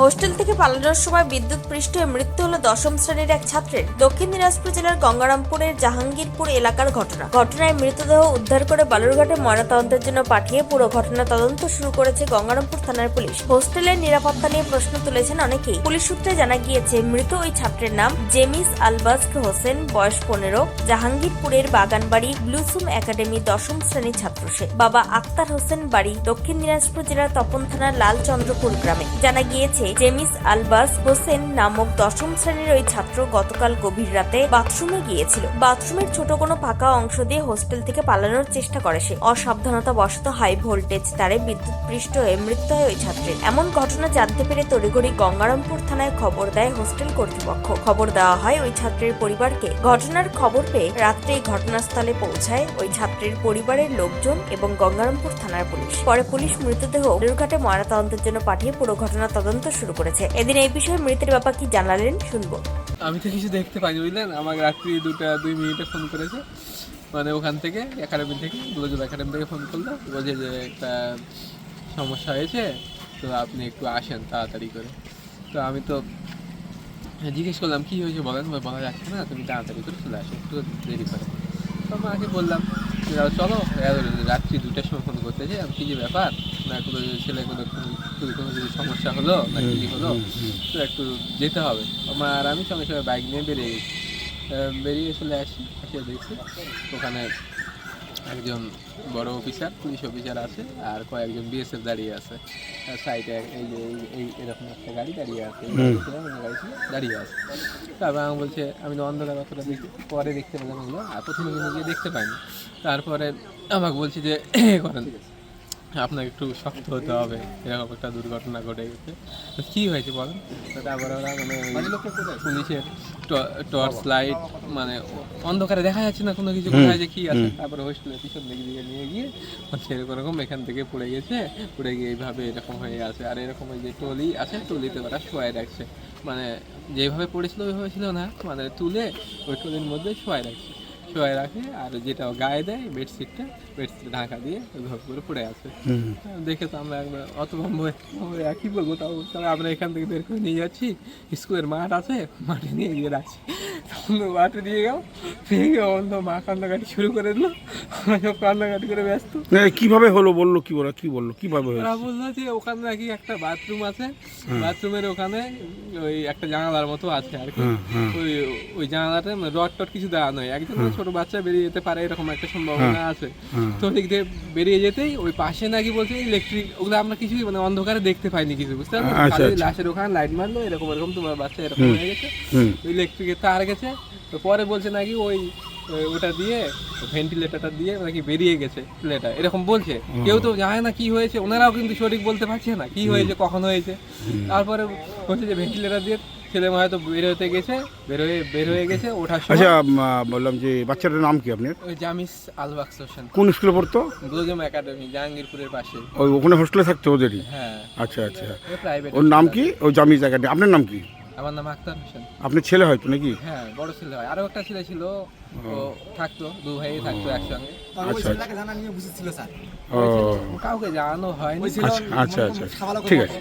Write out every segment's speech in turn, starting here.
Hostel থেকে পালানোর সময় বিদ্যুৎ পৃষ্ঠ হয়ে মৃত্যু হলো 10ম শ্রেণীর এক ছাত্রের। দক্ষিণ দিনাজপুর জেলার গঙ্গারামপুরের জাহাঙ্গীরপুর এলাকার ঘটনায় মৃতদেহ উদ্ধার করে বালুরঘাটে ময়নাতদন্তের জন্য পাঠিয়ে পুরো ঘটনা তদন্ত শুরু করেছে গঙ্গারামপুর থানার পুলিশ। হোস্টেলের নিরাপত্তা নিয়ে প্রশ্ন তুলেছেন অনেকেই। পুলিশ সূত্রে জানা গিয়েছে, মৃত ওই ছাত্রের নাম জেমিস আলবাস্ক হোসেন, বয়স 15, জাহাঙ্গীরপুরের বাগানবাড়ি ব্লুসুম একাডেমি 10ম শ্রেণীর ছাত্র সে। বাবা আক্তার হোসেন, বাড়ি দক্ষিণ দিনাজপুর জেলার তপন থানার লালচন্দ্রপুর গ্রামে। জানা গিয়েছে, জেমিস আলবাস হোসেন নামক 10ম শ্রেণীর ওই ছাত্র গতকাল গভীর রাতে বাথরুমে গিয়েছিল। বাথরুমের ছোট কোনো ফাঁকা অংশ দিয়ে হোস্টেল থেকে পালানোর চেষ্টা করে সে। অসাবধানতা বশত হাই ভোল্টেজ তারে বিদ্যুৎ পৃষ্ঠ হয়ে মৃত্যু হয় ওই ছাত্রের। এমন ঘটনা জানতে পেরে তড়িঘড়ি গঙ্গারামপুর থানায় খবর দেয় হোস্টেল কর্তৃপক্ষ। খবর দেওয়া হয় ওই ছাত্রের পরিবারকে। ঘটনার খবর পেয়ে রাত্রেই ঘটনাস্থলে পৌঁছায় ওই ছাত্রের পরিবারের লোকজন এবং গঙ্গারামপুর থানার পুলিশ। পরে পুলিশ মৃতদেহ বালুরঘাটে ময়নাতদন্তের জন্য পাঠিয়ে পুরো ঘটনা তদন্ত শুরু করেছে। এদিন এই বিষয়ে মৃতের বাবা কি জানালেন শুনবো। আমি তো কিছু দেখতে পাইনি, বুঝলেন। আমাকে রাত্রি 2:02 ফোন করেছে, মানে ওখান থেকে একাডেমি থেকে, ব্লুজুম একাডেমি থেকে ফোন করলো। বলছে যে একটা সমস্যা হয়েছে, তো আপনি একটু আসেন তাড়াতাড়ি করে। তো আমি তো জিজ্ঞেস করলাম কী হয়েছে বলেন। বলা যাচ্ছে না, তুমি তাড়াতাড়ি করে চলে আসো, একটু দেরি করে। তো মাকে বললাম চলো, রাত্রি 2টার সময় ফোন করতেছে। আমি কী যে ব্যাপার, না কোনো ছেলে কোনো যদি সমস্যা হলো না কী হলো, তো একটু যেতে হবে। আর আমি সঙ্গে সঙ্গে বাইক নিয়ে বেরিয়ে চলে আসি। এসে দেখছি ওখানে একজন বড় অফিসার, পুলিশ অফিসার আছে, আর কয়েকজন বিএসএফ দাঁড়িয়ে আছে সাইডে। এই যে এই এরকম একটা গাড়ি দাঁড়িয়ে আছে, গাড়ি ছিল দাঁড়িয়ে আছে। তারপর আমি বলছে, আমি তো অন্ধকার অতটা পরে দেখতে পেলাম ওগুলো, আর প্রথমে কিন্তু গিয়ে দেখতে পাইনি। তারপরে আমাকে বলছি যে করেন, আপনাকে একটু শক্ত হতে হবে, এরকম একটা দুর্ঘটনা ঘটে গেছে। কী হয়েছে বলেন। তারপরে ওরা মানে পুলিশের টর্চ লাইট, মানে অন্ধকারে দেখা যাচ্ছে না কোনো কিছু, কোথায় যে কী আছে। তারপরে হোস্টেলের পিছন দিকে নিয়ে গিয়ে সেরকম এখান থেকে পড়ে গিয়ে এইভাবে এরকম হয়ে আছে। আর এরকম ওই যে টলি আছে, টলিতে ওরা শোয়াই রাখছে, মানে যেভাবে পড়েছিল ওইভাবে ছিল না, মানে তুলে ওই টলির মধ্যে শোয়াই রাখে। আর যেটা গায়ে দেয় বেডশিট ঢাকা দিয়ে ওইভাবে করে পড়ে আছে। দেখে তো আমরা একবার অতভম্ব কী বলবো। তাও আমরা এখান থেকে বের করে নিয়ে যাচ্ছি, স্কুলের মাঠ আছে, মাঠে নিয়ে গিয়ে রাখছি। তখন মাঠে নিয়ে গেল, অন্য মা কান্নাকাটি শুরু করে দিল। আমরা সব কান্নাকাটি করে ব্যস্ত। কিভাবে হলো বললো, কি বললো কিভাবে ওরা বললো যে ওখানে নাকি একটা বাথরুম আছে, বাথরুমের ওখানে ওই একটা জানালার মতো আছে আর কি। ওই জানালাটা রড টড কিছু দেওয়া নয়, একজন ছোট বাচ্চা বেরিয়ে যেতে পারে এরকম একটা সম্ভাবনা আছে। তো দিক দিয়ে বেরিয়ে যেতেই ওই পাশে নাকি বলছে ইলেকট্রিক, ওগুলো আমরা কিছুই মানে অন্ধকারে দেখতে পাইনি কিছু, বুঝতে পারছো। লাশের ওখানে লাইট মারলো, এরকম তোমার বাচ্চা এরকম হয়ে গেছে, ইলেকট্রিকের তার গেছে। তো পরে বলছে নাকি ওটা দিয়ে ভেন্টিলেটরটা দিয়ে নাকি বেরিয়ে গেছে ছেলেটা, এরকম বলছে। কেউ তো জানে না কি হয়েছে, ওনারাও কিন্তু সঠিক বলতে পারছে না কি হয়েছে, কখন হয়েছে। তারপরে বলছে যে ভেন্টিলেটর দিয়ে ছেলে হয়তো বের হয়ে গেছে ওঠার সময়। আচ্ছা, বললাম যে বাচ্চাটার নাম কি আপনার? ওই জামিস আলবাক্স হোসেন। কোন স্কুলে পড়তো? ব্লুজুম একাডেমি, জাহাঙ্গীরপুরের পাশে। ওখানে হোস্টেলে থাকতো ওদেরই? হ্যাঁ। আচ্ছা, প্রাইভেট। ওর নাম কি? ওই জামিস একাডেমি। আপনার নাম কি? আমার নাম আক্তার হোসেন। আপনার ছেলে হয়তো নাকি? হ্যাঁ, বড় ছেলে হয়। আরো একটা ছেলে ছিল, ও থাকতো, দু ভাই থাকতো একসঙ্গে। কাউকে জানানো হয়নি। আচ্ছা, ঠিক আছে।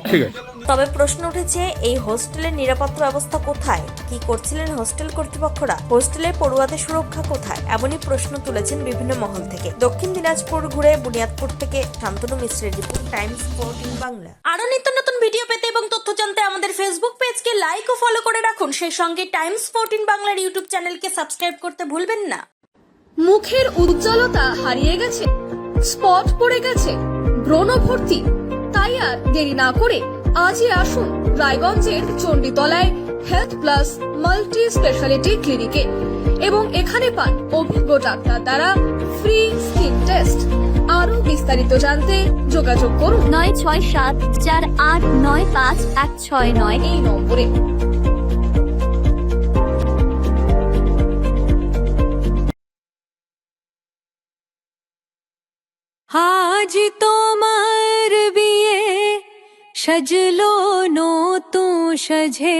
তবে প্রশ্ন উঠেছে, এই হোস্টেলের নিরাপত্তা ব্যবস্থা কোথায়? কি করছিলেন হোস্টেল কর্তৃপক্ষরা? হোস্টেলের পড়ুয়াদের সুরক্ষা কোথায়? এমনই প্রশ্ন তুলেছেন বিভিন্ন মহল থেকে। দক্ষিণ দিনাজপুর ঘুরে বুনিয়াদপুর থেকে শান্তনু মিশ্রের রিপোর্ট, টাইমস 14 বাংলা। আরো নিত্য নতুন ভিডিও পেতে এবং তথ্য জানতে আমাদের ফেসবুক পেজকে লাইক ও ফলো করে রাখুন। সেই সঙ্গে টাইমস 14 বাংলার ইউটিউব চ্যানেলকে সাবস্ক্রাইব করতে ভুলবেন না। মুখের উজ্জ্বলতা হারিয়ে গেছে, স্পট পড়ে গেছে, ব্রণ ভর্তি, তাই আর দেরি না করে আজই আসুন রায়গঞ্জের চণ্ডীতলায় হেলথ প্লাস মাল্টি স্পেশালিটি ক্লিনিকে এবং এখানে পান অভিজ্ঞ ডাক্তার দ্বারা ফ্রি স্কিন টেস্ট। আরো বিস্তারিত জানতে যোগাযোগ করুন 9674895169 এই নম্বরে। আজ তোমার বিয়ে, সাজলো নতুন সাজে।